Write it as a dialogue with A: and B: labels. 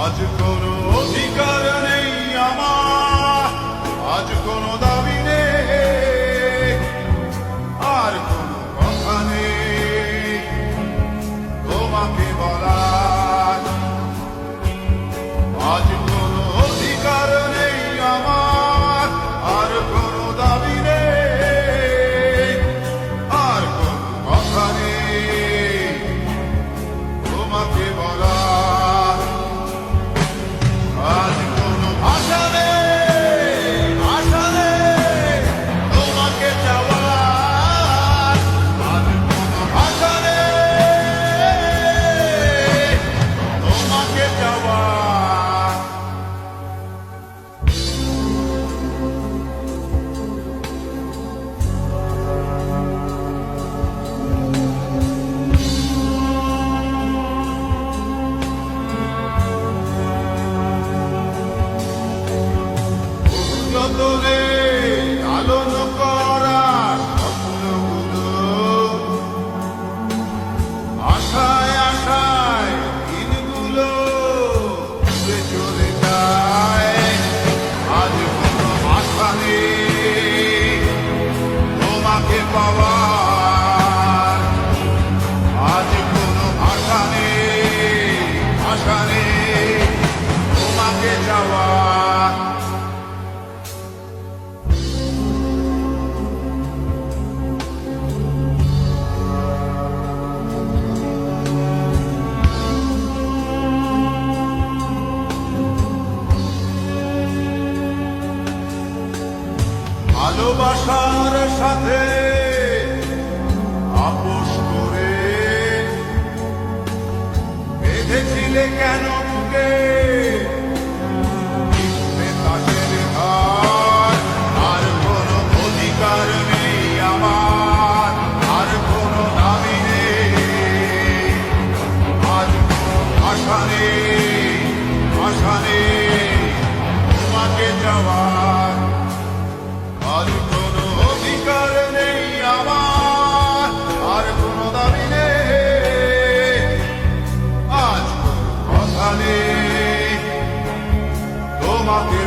A: আজ কোনো অধিকার নেই আমার, আজ কোনো দাবি নেই, আর কোনো কথা নেই তোমাকে বলার। আজ কোনো অধিকার নেই আমার, আর কোনো দাবি নেই, আর কোনো কথা নেই তোমাকে বলার। আজ কোনো ভাষা নেই, ভাষা নেই তোমাকে চাওয়ার। আজ কোনো ভাষা নেই তোমাকে চাওয়ার। যতনে লালন করা স্বপ্নগুলো, আশায় আশায় দিনগুলো ঘুরে চলে যায়। আজ কোনো আশা নেই তোমাকে পাওয়ার। আজ কোনো আশা নেই, আশা নেই তোমাকে চাওয়ার। ভালোবাসার সাথে আপোষ করে বেঁধেছিলে কেন বুকে মিথ্যে তাসের ঘর। আর কোনো অধিকার নেই আমার, আর কোনো দাবি নেই, আজ কোনো আশা নেই, আশা নেই তোমাকে যাওয়ার। আজ কোনো অধিকার নেই আমার, আর কোনো দাবি নেই, আজ কোনো কথা নেই তোমাকে